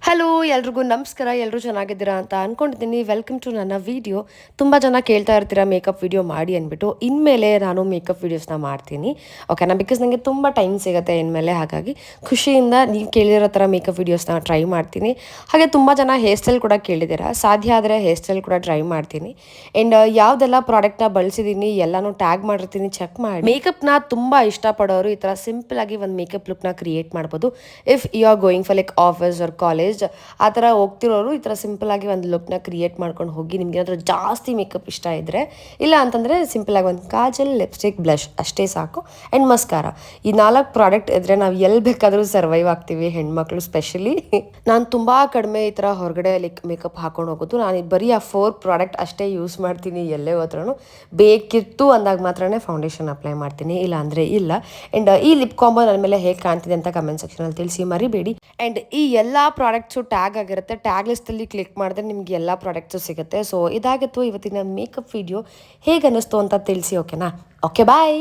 Hello ಎಲ್ರಿಗೂ ನಮಸ್ಕಾರ. ಎಲ್ಲರೂ ಚೆನ್ನಾಗಿದ್ದೀರಾ ಅಂತ ಅಂದ್ಕೊಂಡಿದ್ದೀನಿ. ವೆಲ್ಕಮ್ ಟು ನನ್ನ ವೀಡಿಯೋ. ತುಂಬ ಜನ ಕೇಳ್ತಾ ಇರ್ತೀರಾ ಮೇಕಪ್ ವಿಡಿಯೋ ಮಾಡಿ ಅಂದ್ಬಿಟ್ಟು. ಇನ್ಮೇಲೆ ನಾನು ಮೇಕಪ್ ವೀಡಿಯೋಸ್ನ ಮಾಡ್ತೀನಿ, ಓಕೆನಾ? ಬಿಕಾಸ್ ನನಗೆ ತುಂಬ ಟೈಮ್ ಸಿಗುತ್ತೆ ಇನ್ಮೇಲೆ. ಹಾಗಾಗಿ ಖುಷಿಯಿಂದ ನೀವು ಕೇಳಿರೋ ಥರ ಮೇಕಪ್ ವೀಡಿಯೋಸ್ನ ಟ್ರೈ ಮಾಡ್ತೀನಿ. ಹಾಗೆ ತುಂಬ ಜನ ಹೇರ್ ಸ್ಟೈಲ್ ಕೂಡ ಕೇಳಿದ್ದೀರಾ. ಸಾಧ್ಯ ಆದರೆ ಹೇರ್ ಸ್ಟೈಲ್ ಕೂಡ ಟ್ರೈ ಮಾಡ್ತೀನಿ. ಆ್ಯಂಡ್ ಯಾವುದೆಲ್ಲ ಪ್ರಾಡಕ್ಟ್ನ ಬಳಸಿದ್ದೀನಿ ಎಲ್ಲನೂ ಟ್ಯಾಗ್ ಮಾಡಿರ್ತೀನಿ, ಚೆಕ್ ಮಾಡಿ. ಮೇಕಪ್ನ ತುಂಬ ಇಷ್ಟಪಡೋರು ಈ ಥರ ಸಿಂಪಲ್ ಆಗಿ ಒಂದು ಮೇಕಪ್ ಲುಕ್ನ ಕ್ರಿಯೇಟ್ ಮಾಡ್ಬೋದು. If you are going for like office or college ಆ ಥರ ಹೋಗ್ತಿರೋರು ಈ ಥರ ಸಿಂಪಲ್ ಆಗಿ ಒಂದು ಲುಕ್ನ ಕ್ರಿಯೇಟ್ ಮಾಡ್ಕೊಂಡು ಹೋಗಿ. ನಿಮ್ಗೆ ಏನಾದರೂ ಜಾಸ್ತಿ ಮೇಕಪ್ ಇಷ್ಟ ಇದ್ದರೆ, ಇಲ್ಲ ಅಂತಂದರೆ ಸಿಂಪಲ್ ಆಗಿ ಒಂದು ಕಾಜಲ್, ಲಿಪ್ಸ್ಟಿಕ್, ಬ್ಲಷ್ ಅಷ್ಟೇ ಸಾಕು. And mascara. ಈ 4 ಪ್ರಾಡಕ್ಟ್ ಇದ್ದರೆ ನಾವು ಎಲ್ಲಿ ಬೇಕಾದರೂ ಸರ್ವೈವ್ ಆಗ್ತೀವಿ, ಹೆಣ್ಮಕ್ಳು ಸ್ಪೆಷಲಿ. ನಾನು ತುಂಬ ಕಡಿಮೆ ಈ ಥರ ಹೊರಗಡೆ ಲೈಕ್ ಮೇಕಪ್ ಹಾಕೊಂಡು ಹೋಗೋದು. ನಾನು ಬರೀ ಆ 4 ಪ್ರಾಡಕ್ಟ್ ಅಷ್ಟೇ ಯೂಸ್ ಮಾಡ್ತೀನಿ. ಎಲ್ಲೇ ಹೋದ್ರೂ ಬೇಕಿತ್ತು ಅಂದಾಗ ಮಾತ್ರನೇ ಫೌಂಡೇಶನ್ ಅಪ್ಲೈ ಮಾಡ್ತೀನಿ, ಇಲ್ಲ ಅಂದರೆ ಇಲ್ಲ. ಆ್ಯಂಡ್ ಈ ಲಿಪ್ ಕಾಂಬೋ ನನ್ನ ಮೇಲೆ ಹೇಗೆ ಕಾಣ್ತಿದೆ ಅಂತ ಕಮೆಂಟ್ ಸೆಕ್ಷನಲ್ಲಿ ತಿಳಿಸಿ ಮರಿಬೇಡಿ. ಆ್ಯಂಡ್ ಈ ಎಲ್ಲ ಪ್ರಾಡಕ್ಟ್ಸು ಟ್ಯಾಗ್ ಆಗಿರುತ್ತೆ. ಟ್ಯಾಗ್ ಲಿಸ್ಟಲ್ಲಿ ಕ್ಲಿಕ್ ಮಾಡಿದ್ರೆ ನಿಮ್ಗೆ ಎಲ್ಲ ಪ್ರಾಡಕ್ಟ್ಸು ಸಿಗುತ್ತೆ. ಸೊ ಇದಾಗಿತ್ತು ಇವತ್ತಿನ ಮೇಕಪ್ ವಿಡಿಯೋ. ಹೇಗೆ ಅನ್ನಿಸ್ತು ಅಂತ ತಿಳಿಸಿ, ಓಕೆನಾ? ಓಕೆ, ಬಾಯ್.